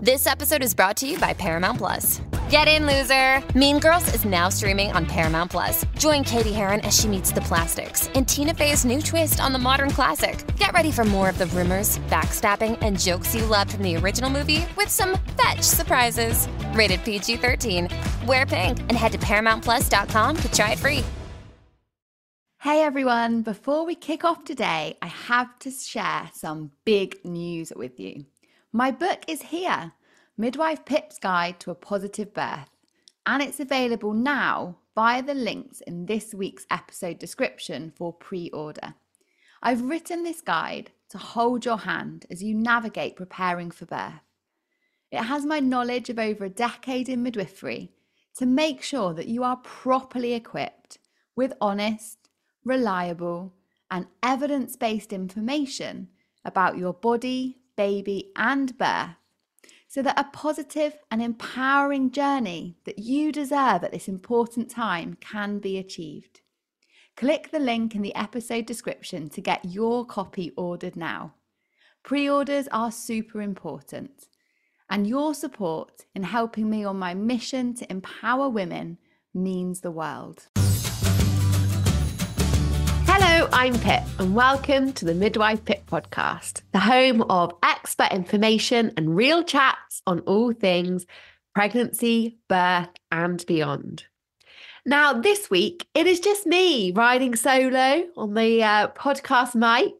This episode is brought to you by Paramount Plus. Get in, loser! Mean Girls is now streaming on Paramount Plus. Join Katie Heron as she meets the plastics in Tina Fey's new twist on the modern classic. Get ready for more of the rumors, backstabbing, and jokes you loved from the original movie with some fetch surprises. Rated PG-13. Wear pink and head to ParamountPlus.com to try it free. Hey everyone, before we kick off today, I have to share some big news with you. My book is here, Midwife Pip's Guide to a Positive Birth, and it's available now via the links in this week's episode description for pre-order. I've written this guide to hold your hand as you navigate preparing for birth. It has my knowledge of over a decade in midwifery to make sure that you are properly equipped with honest, reliable, and evidence-based information about your body, baby, and birth, so that a positive and empowering journey that you deserve at this important time can be achieved. Click the link in the episode description to get your copy ordered now. Pre-orders are super important, and your support in helping me on my mission to empower women means the world. Hello, I'm Pip, and welcome to the Midwife Pip podcast, the home of expert information and real chats on all things pregnancy, birth, and beyond. Now, this week, it is just me riding solo on the podcast mic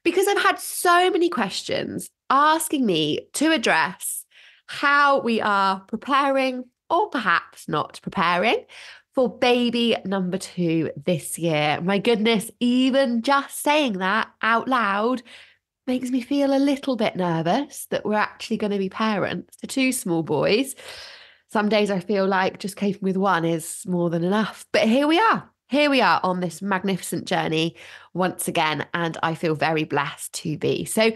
because I've had so many questions asking me to address how we are preparing, or perhaps not preparing, for baby number 2 this year. My goodness, even just saying that out loud makes me feel a little bit nervous that we're actually going to be parents to 2 small boys. Some days I feel like just coping with one is more than enough. But here we are on this magnificent journey once again, and I feel very blessed to be. So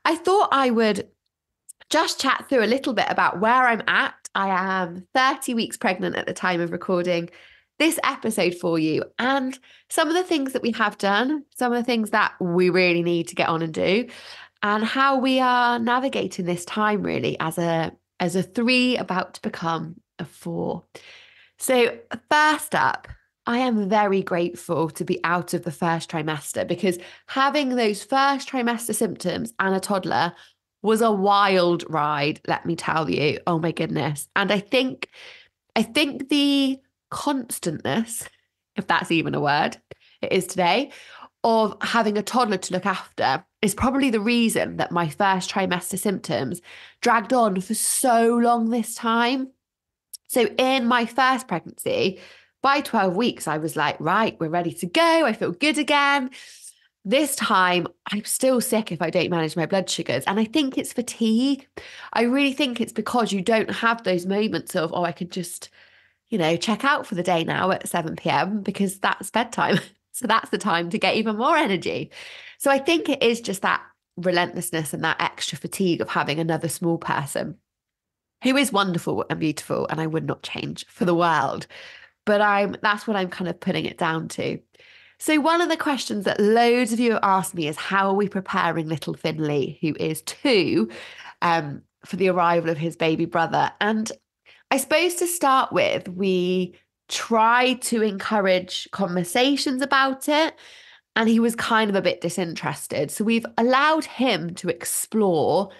I thought I would just chat through a little bit about where I'm at. I am 30 weeks pregnant at the time of recording this episode for you, and some of the things that we have done, some of the things that we really need to get on and do, and how we are navigating this time really as a 3 about to become a 4. So first up, I am very grateful to be out of the first trimester, because having those first trimester symptoms and a toddler was a wild ride, let me tell you. Oh my goodness. And I think the constantness, if that's even a word, it is today, of having a toddler to look after is probably the reason that my first trimester symptoms dragged on for so long this time. So in my first pregnancy, by 12 weeks, I was like, right, we're ready to go. I feel good again. This time, I'm still sick if I don't manage my blood sugars. And I think it's fatigue. I really think it's because you don't have those moments of, I could just, check out for the day now at 7 p.m. because that's bedtime. So that's the time to get even more energy. So I think it is just that relentlessness and that extra fatigue of having another small person who is wonderful and beautiful, and I would not change for the world. But that's what I'm kind of putting it down to. So one of the questions that loads of you have asked me is, how are we preparing little Finley, who is 2, for the arrival of his baby brother? And I suppose to start with, we tried to encourage conversations about it, and he was kind of a bit disinterested. So we've allowed him to explore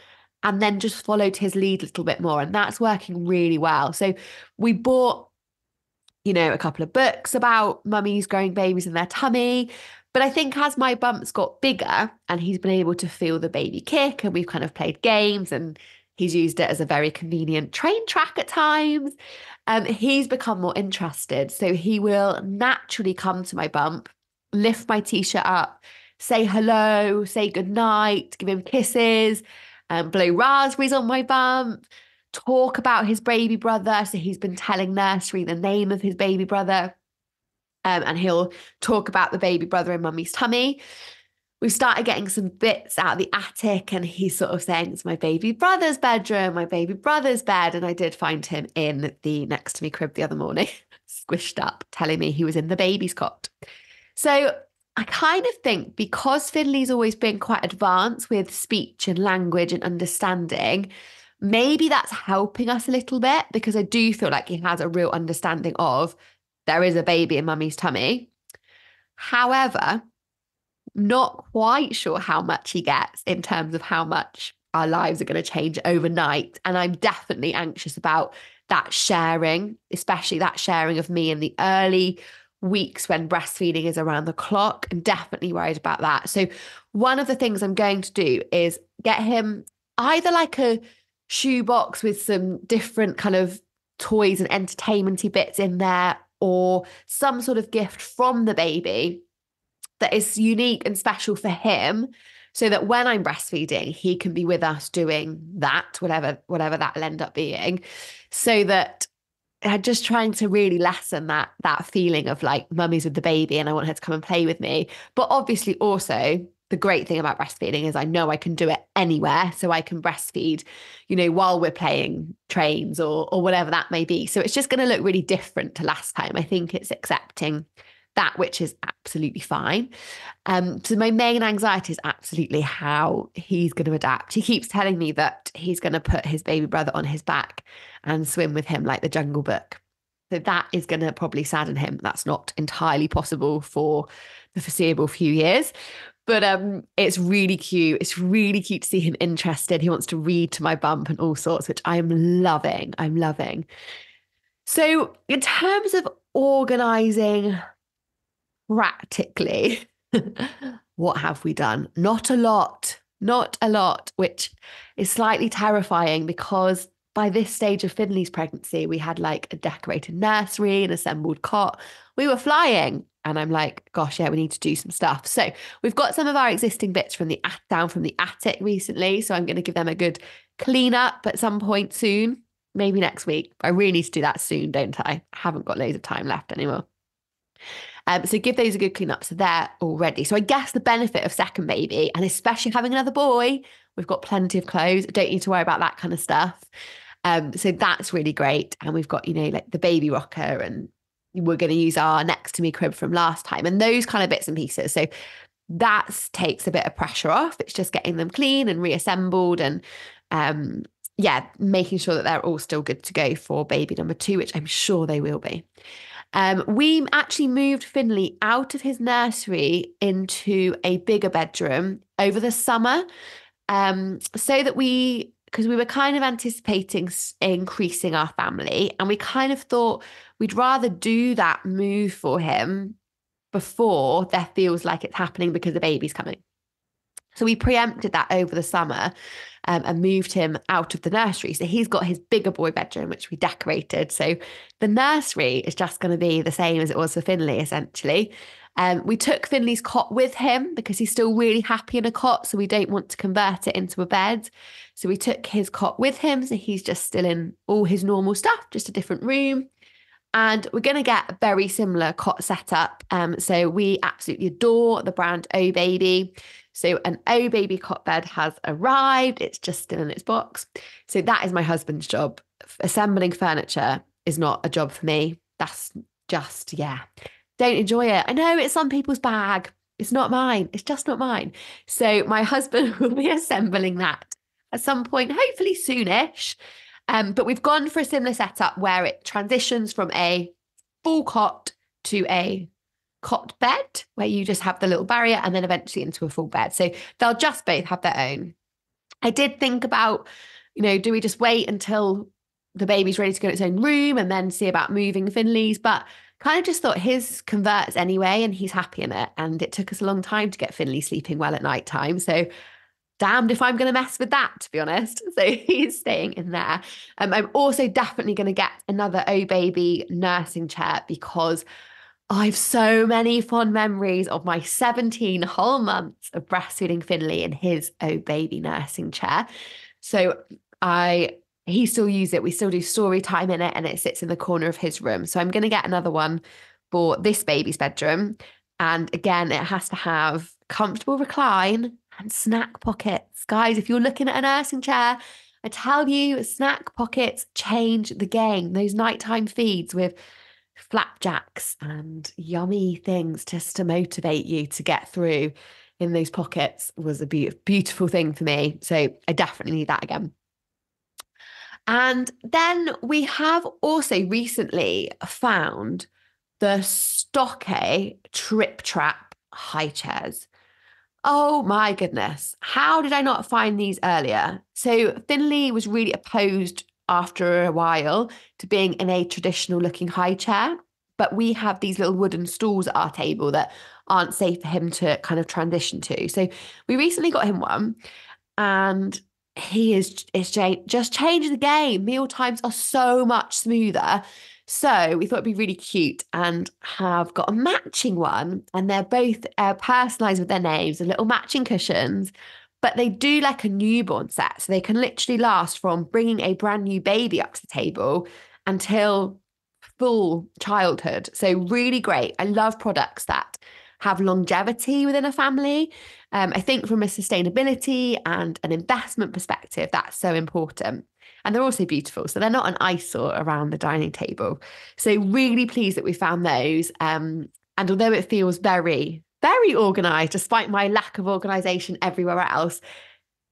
and then just followed his lead a little bit more. And that's working really well. So we bought a couple of books about mummies growing babies in their tummy. But I think as my bumps got bigger and he's been able to feel the baby kick, and we've kind of played games, and he's used it as a very convenient train track at times, he's become more interested. So he will naturally come to my bump, lift my t-shirt up, say hello, say goodnight, give him kisses, blow raspberries on my bump, talk about his baby brother. So he's been telling nursery the name of his baby brother, and he'll talk about the baby brother in mummy's tummy. We started getting some bits out of the attic, and he's sort of saying, it's my baby brother's bedroom, my baby brother's bed. And I did find him in the next to me crib the other morning, squished up, telling me he was in the baby's cot. So I kind of think because Finley's always been quite advanced with speech and language and understanding, maybe that's helping us a little bit, because I do feel like he has a real understanding of there is a baby in mummy's tummy. However, not quite sure how much he gets in terms of how much our lives are going to change overnight. And I'm definitely anxious about that sharing, especially that sharing of me in the early weeks when breastfeeding is around the clock. I'm definitely worried about that. So one of the things I'm going to do is get him either like a shoebox with some different kind of toys and entertainmenty bits in there, or some sort of gift from the baby that is unique and special for him, so that when I'm breastfeeding, he can be with us doing that, whatever that will end up being, so that I'm just trying to really lessen that feeling of like mummy's with the baby and I want her to come and play with me. But obviously also the great thing about breastfeeding is I know I can do it anywhere. So I can breastfeed, while we're playing trains or whatever that may be. So it's just going to look really different to last time. I think it's accepting that, which is absolutely fine. So my main anxiety is absolutely how he's going to adapt. He keeps telling me that he's going to put his baby brother on his back and swim with him like the Jungle Book. So that is going to probably sadden him. That's not entirely possible for the foreseeable few years. But it's really cute. It's really cute to see him interested. He wants to read to my bump and all sorts, which I'm loving. I'm loving. So in terms of organising practically, what have we done? Not a lot, which is slightly terrifying, because by this stage of Finley's pregnancy, we had like a decorated nursery, an assembled cot. We were flying. And I'm like, gosh, yeah, we need to do some stuff. So we've got some of our existing bits down from the attic recently. So I'm going to give them a good clean up at some point soon, maybe next week. I really need to do that soon, don't I? I haven't got loads of time left anymore. So give those a good clean up. So they're all ready. So I guess the benefit of second baby, and especially having another boy, we've got plenty of clothes. Don't need to worry about that kind of stuff. So that's really great. And we've got, like the baby rocker, and we're going to use our next to me crib from last time, and those kind of bits and pieces. So that takes a bit of pressure off. It's just getting them clean and reassembled, and making sure that they're all still good to go for baby number 2, which I'm sure they will be. We actually moved Finley out of his nursery into a bigger bedroom over the summer, so that because we were kind of anticipating increasing our family, and we kind of thought we'd rather do that move for him before there feels like it's happening because the baby's coming. So we preempted that over the summer, and moved him out of the nursery. So he's got his bigger boy bedroom, which we decorated. So the nursery is just going to be the same as it was for Finley, essentially. We took Finley's cot with him because he's still really happy in a cot, so we don't want to convert it into a bed. So we took his cot with him, so he's just still in all his normal stuff, just a different room. And we're going to get a very similar cot setup. So we absolutely adore the brand O Baby. So an O Baby cot bed has arrived. It's just still in its box. So that is my husband's job. Assembling furniture is not a job for me. That's just, don't enjoy it. I know it's some people's bag. It's not mine. It's just not mine. So my husband will be assembling that at some point, hopefully soonish. But we've gone for a similar setup where it transitions from a full cot to a cot bed, where you just have the little barrier, and then eventually into a full bed. So they'll just both have their own. I did think about, do we just wait until the baby's ready to go in its own room and then see about moving Finley's? But kind of just thought his converts anyway, and he's happy in it. And it took us a long time to get Finley sleeping well at night time. So damned if I'm going to mess with that, to be honest. So he's staying in there. I'm also definitely going to get another O Baby nursing chair, because I have so many fond memories of my 17 whole months of breastfeeding Finley in his O Baby nursing chair. So he still uses it. We still do story time in it, and it sits in the corner of his room. So I'm going to get another one for this baby's bedroom. And again, it has to have comfortable recline and snack pockets. Guys, if you're looking at a nursing chair, I tell you, snack pockets change the game. Those nighttime feeds with flapjacks and yummy things just to motivate you to get through in those pockets was a beautiful thing for me. So I definitely need that again. And then we have also recently found the Stokke Trip Trap high chairs. Oh my goodness. How did I not find these earlier? So Finley was really opposed after a while to being in a traditional looking high chair, but we have these little wooden stools at our table that aren't safe for him to kind of transition to. So we recently got him one, and it's just changed the game. Meal times are so much smoother. So we thought it'd be really cute and have got a matching one. And they're both personalised with their names and little matching cushions. But they do like a newborn set. So they can literally last from bringing a brand new baby up to the table until full childhood. So really great. I love products that have longevity within a family. I think from a sustainability and an investment perspective, that's so important. And they're also beautiful. So they're not an eyesore around the dining table. So really pleased that we found those. And although it feels very, very organised, despite my lack of organisation everywhere else,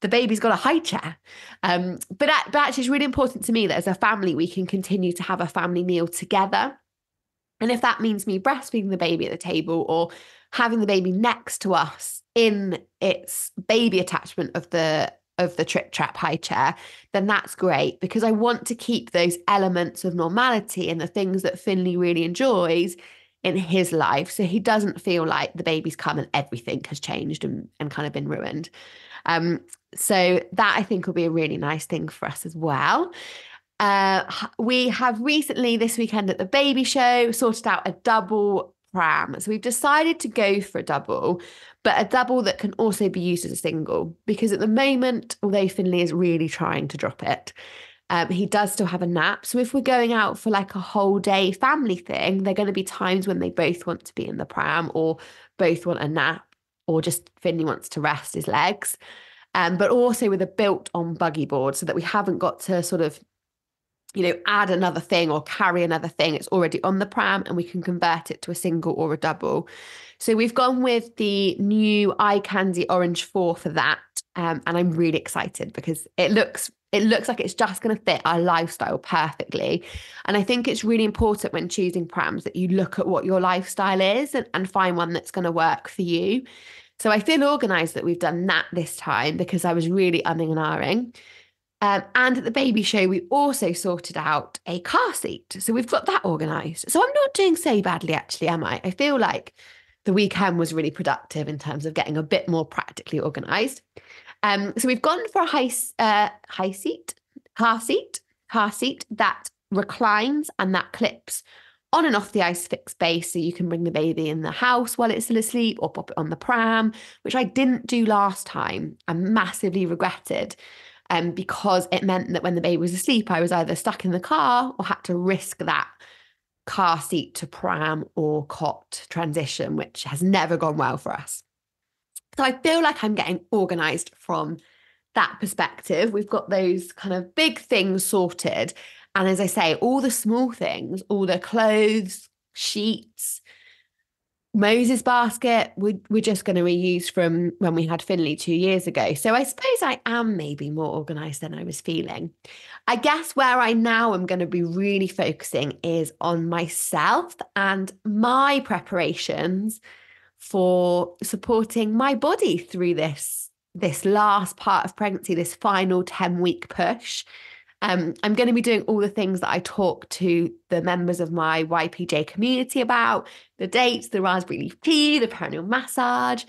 the baby's got a high chair. But actually it's really important to me that as a family, we can continue to have a family meal together. And if that means me breastfeeding the baby at the table or having the baby next to us in its baby attachment of the Trip Trap high chair, then that's great, because I want to keep those elements of normality and the things that Finley really enjoys in his life, so he doesn't feel like the baby's come and everything has changed and kind of been ruined. So that I think will be a really nice thing for us as well. We have recently, this weekend at the baby show, sorted out a double pram. So we've decided to go for a double, but a double that can also be used as a single, because at the moment, although Finley is really trying to drop it, he does still have a nap. So if we're going out for like a whole day family thing, there are going to be times when they both want to be in the pram or both want a nap, or just Finley wants to rest his legs. But also with a built-on buggy board, so that we haven't got to sort of add another thing or carry another thing. It's already on the pram and we can convert it to a single or a double. So we've gone with the new Eye Candy Orange 4 for that. And I'm really excited because it looks like it's just going to fit our lifestyle perfectly. And I think it's really important when choosing prams that you look at what your lifestyle is and find one that's going to work for you. So I feel organised that we've done that this time, because I was really umming and ahhing. And at the baby show, we also sorted out a car seat. So we've got that organised. So I'm not doing so badly, actually, am I? I feel like the weekend was really productive in terms of getting a bit more practically organised. So we've gone for a car seat that reclines and that clips on and off the ISOFIX base, so you can bring the baby in the house while it's still asleep or pop it on the pram, which I didn't do last time. I massively regretted. Because it meant that when the baby was asleep, I was either stuck in the car or had to risk that car seat to pram or cot transition, which has never gone well for us. So I feel like I'm getting organised from that perspective. We've got those kind of big things sorted. And as I say, all the small things, all the clothes, sheets, Moses basket, we're just going to reuse from when we had Finley 2 years ago. So I suppose I am maybe more organised than I was feeling. I guess where I now am going to be really focusing is on myself and my preparations for supporting my body through this last part of pregnancy, this final 10-week push. I'm going to be doing all the things that I talk to the members of my YPJ community about: the dates, the raspberry leaf tea, the perineal massage.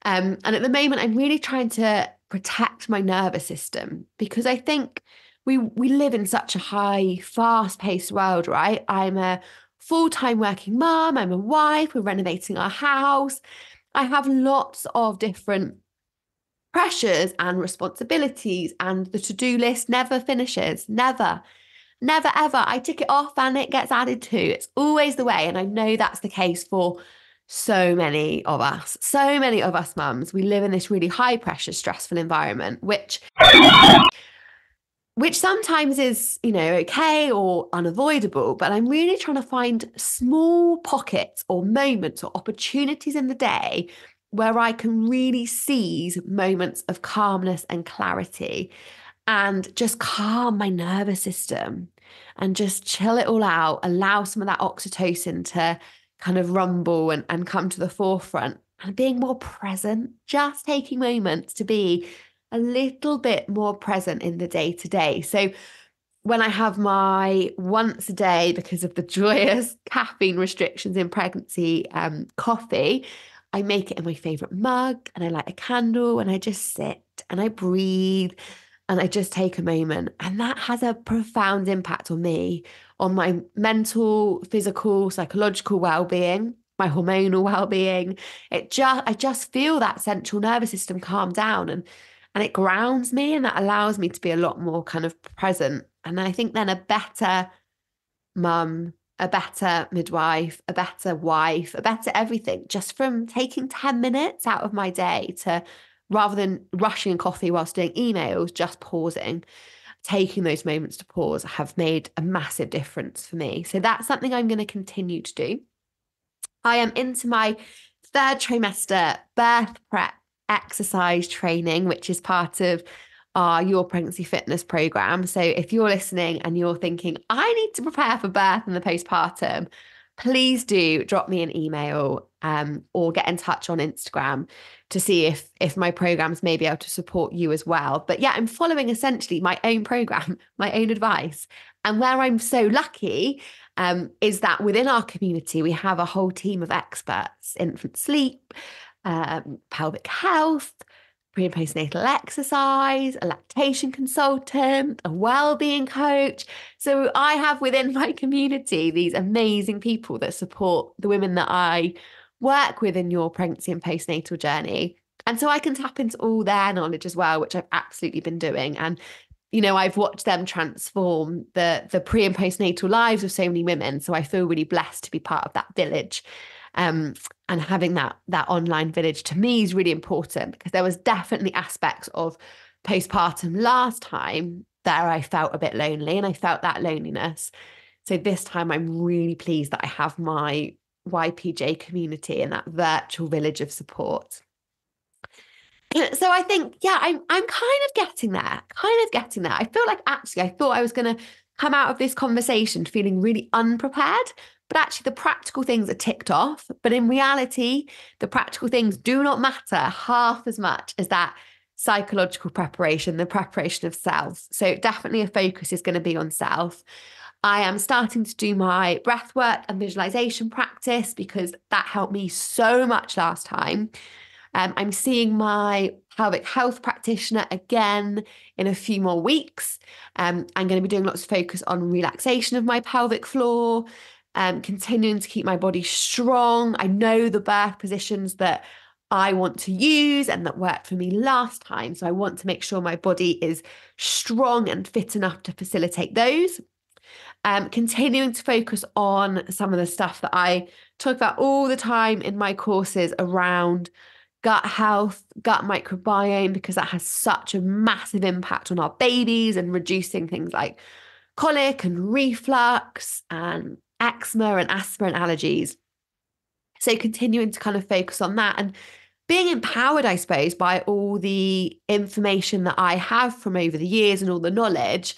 And at the moment, I'm really trying to protect my nervous system, because I think we live in such a high, fast-paced world, right? I'm a full-time working mum, I'm a wife, we're renovating our house. I have lots of different pressures and responsibilities, and the to-do list never finishes. Never ever. I tick it off and it gets added to. It's always the way. And I know that's the case for so many of us mums. We live in this really high pressure, stressful environment, which sometimes is, okay or unavoidable, but I'm really trying to find small pockets or moments or opportunities in the day where I can really seize moments of calmness and clarity. and just calm my nervous system and just chill it all out, allow some of that oxytocin to kind of rumble and come to the forefront, and being more present, just taking moments to be a little bit more present in the day to day. So when I have my once a day, because of the joyous caffeine restrictions in pregnancy, coffee, I make it in my favorite mug and I light a candle and I just sit and I breathe and I just take a moment. And that has a profound impact on me, on my mental, physical, psychological well-being, my hormonal well-being. I just feel that central nervous system calm down, and it grounds me, and that allows me to be a lot more kind of present. And I think then a better mum, a better midwife, a better wife, a better everything, just from taking 10 minutes out of my day to, rather than rushing coffee whilst doing emails, just pausing, taking those moments to pause have made a massive difference for me. So that's something I'm going to continue to do. I am into my third trimester birth prep exercise training, which is part of our Your Pregnancy Fitness program. So if you're listening and you're thinking, I need to prepare for birth and the postpartum, please do drop me an email or get in touch on Instagram to see if my programs may be able to support you as well. But yeah, I'm following essentially my own program, my own advice. And where I'm so lucky is that within our community, we have a whole team of experts: infant sleep, pelvic health, pre and postnatal exercise, a lactation consultant, a well-being coach. So I have within my community these amazing people that support the women that I work with in your pregnancy and postnatal journey. And so I can tap into all their knowledge as well, which I've absolutely been doing. And, you know, I've watched them transform the pre and postnatal lives of so many women. So I feel really blessed to be part of that village. And having that online village to me is really important, because there was definitely aspects of postpartum last time that I felt a bit lonely, and I felt that loneliness. So this time I'm really pleased that I have my YPJ community and that virtual village of support. So I think, yeah, I'm kind of getting there. I feel like actually I thought I was going to come out of this conversation feeling really unprepared, but actually the practical things are ticked off. But in reality, the practical things do not matter half as much as that psychological preparation, the preparation of self. So definitely a focus is going to be on self. I am starting to do my breath work and visualization practice because that helped me so much last time. I'm seeing my pelvic health practitioner again in a few more weeks. I'm going to be doing lots of focus on relaxation of my pelvic floor, continuing to keep my body strong. I know the birth positions that I want to use and that worked for me last time. So I want to make sure my body is strong and fit enough to facilitate those. Continuing to focus on some of the stuff that I talk about all the time in my courses around gut health, gut microbiome, because that has such a massive impact on our babies and reducing things like colic and reflux and eczema and asthma and allergies. So continuing to kind of focus on that and being empowered, I suppose, by all the information that I have from over the years and all the knowledge,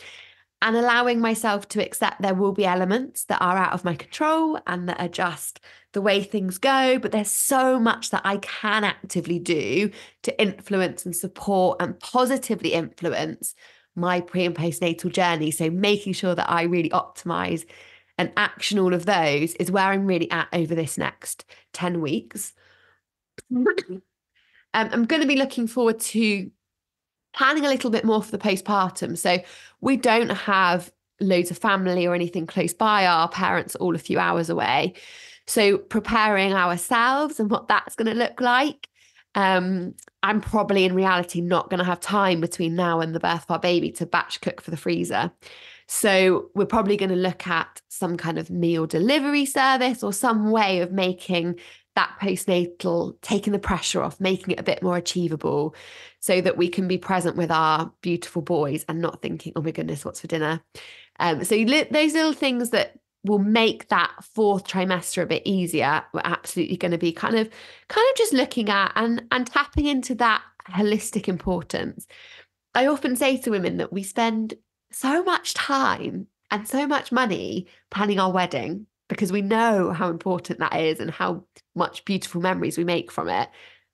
and allowing myself to accept there will be elements that are out of my control and that are just the way things go. But there's so much that I can actively do to influence and support and positively influence my pre and postnatal journey. So making sure that I really optimize and action all of those is where I'm really at over this next 10 weeks. I'm going to be looking forward to planning a little bit more for the postpartum. So we don't have loads of family or anything close by. Our parents are all a few hours away. So preparing ourselves and what that's going to look like. I'm probably in reality not going to have time between now and the birth of our baby to batch cook for the freezer. So we're probably going to look at some kind of meal delivery service or some way of making that postnatal, taking the pressure off, making it a bit more achievable so that we can be present with our beautiful boys and not thinking, oh my goodness, what's for dinner? So those little things that will make that fourth trimester a bit easier, we're absolutely going to be kind of just looking at and tapping into that holistic importance. I often say to women that we spend so much time and so much money planning our wedding because we know how important that is and how much beautiful memories we make from it.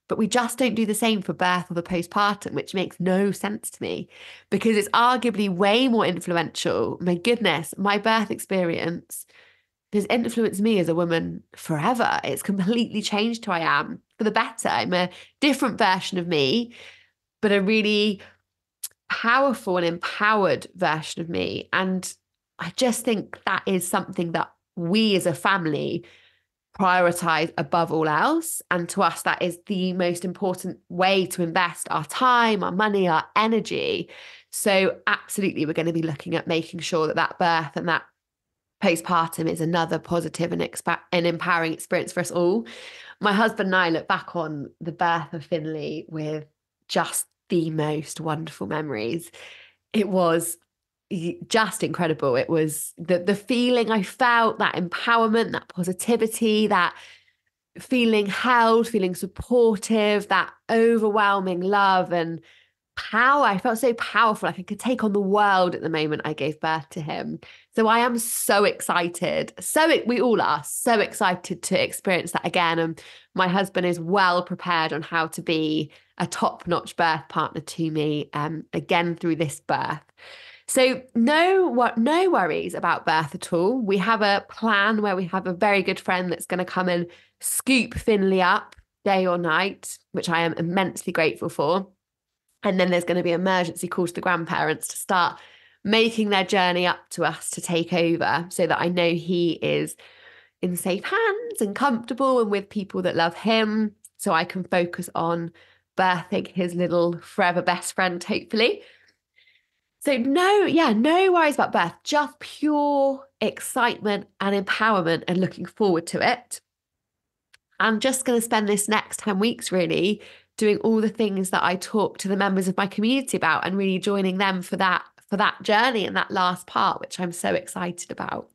But we just don't do the same for birth or the postpartum, which makes no sense to me because it's arguably way more influential. My goodness, my birth experience has influenced me as a woman forever. It's completely changed who I am for the better. I'm a different version of me, but a really powerful and empowered version of me. And I just think that is something that we as a family prioritize above all else. And to us, that is the most important way to invest our time, our money, our energy. So absolutely, we're going to be looking at making sure that that birth and that postpartum is another positive and empowering experience for us all. My husband and I look back on the birth of Finley with just the most wonderful memories. It was just incredible. It was the feeling I felt, that empowerment, that positivity, that feeling held, feeling supportive, that overwhelming love and power. I felt so powerful, like I could take on the world at the moment I gave birth to him. So I am so excited. We all are so excited to experience that again. And my husband is well prepared on how to be a top-notch birth partner to me again through this birth. So no worries about birth at all. We have a plan where we have a very good friend that's going to come and scoop Finley up day or night, which I am immensely grateful for. And then there's going to be emergency calls to the grandparents to start making their journey up to us to take over so that I know he is in safe hands and comfortable and with people that love him so I can focus on birthing his little forever best friend, hopefully. So no worries about birth, just pure excitement and empowerment and looking forward to it. I'm just going to spend this next 10 weeks really doing all the things that I talk to the members of my community about and really joining them for that journey and that last part, which I'm so excited about.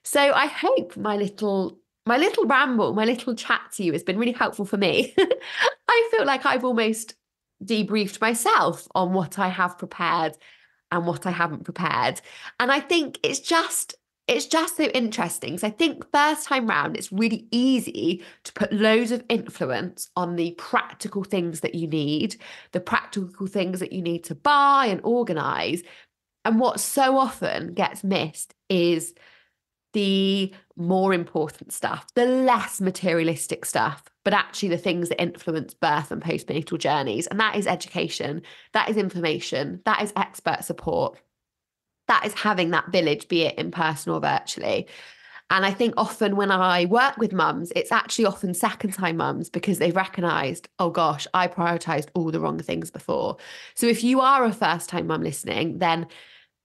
So I hope my little ramble, my little chat to you has been really helpful for me. I feel like I've almost debriefed myself on what I have prepared and what I haven't prepared. And I think it's just so interesting. So I think first time round, it's really easy to put loads of influence on the practical things that you need, the practical things that you need to buy and organize. And what so often gets missed is the more important stuff, the less materialistic stuff, but actually the things that influence birth and postnatal journeys. And that is education, that is information, that is expert support. That is having that village, be it in person or virtually. And I think often when I work with mums, it's actually often second-time mums because they've recognised, oh gosh, I prioritised all the wrong things before. So if you are a first-time mum listening, then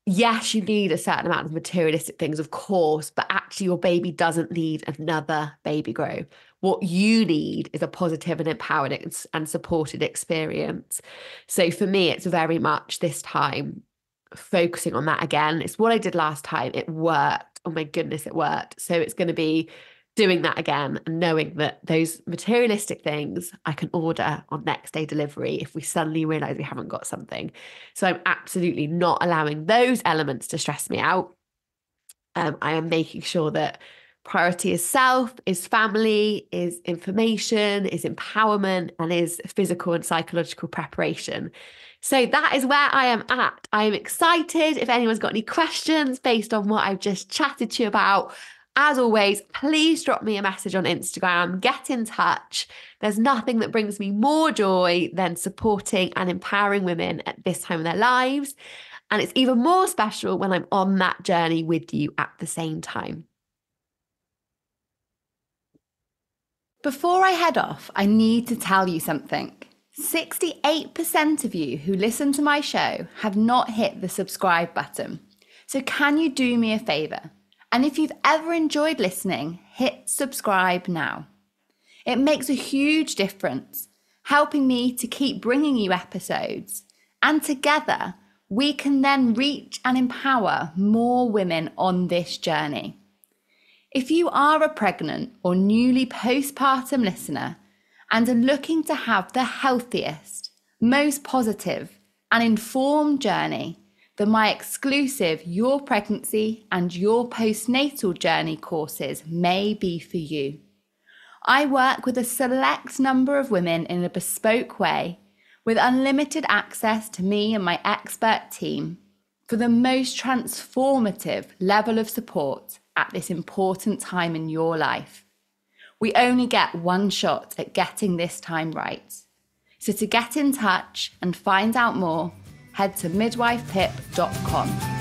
yes, you need a certain amount of materialistic things, of course, but actually your baby doesn't need another baby grow. What you need is a positive and empowered and supported experience. So for me, it's very much this time focusing on that again. It's what I did last time. It worked. Oh my goodness, it worked. So it's going to be doing that again and knowing that those materialistic things I can order on next day delivery if we suddenly realize we haven't got something. So I'm absolutely not allowing those elements to stress me out. I am making sure that priority is self, is family, is information, is empowerment, and is physical and psychological preparation. So that is where I am at. I am excited. If anyone's got any questions based on what I've just chatted to you about, as always, please drop me a message on Instagram, get in touch. There's nothing that brings me more joy than supporting and empowering women at this time of their lives. And it's even more special when I'm on that journey with you at the same time. Before I head off, I need to tell you something. 68% of you who listen to my show have not hit the subscribe button. So can you do me a favour? And if you've ever enjoyed listening, hit subscribe now. It makes a huge difference, helping me to keep bringing you episodes. And together, we can then reach and empower more women on this journey. If you are a pregnant or newly postpartum listener and are looking to have the healthiest, most positive, an informed journey, then my exclusive Your Pregnancy and Your Postnatal Journey courses may be for you. I work with a select number of women in a bespoke way, with unlimited access to me and my expert team for the most transformative level of support at this important time in your life. We only get one shot at getting this time right. So to get in touch and find out more, head to midwifepip.com.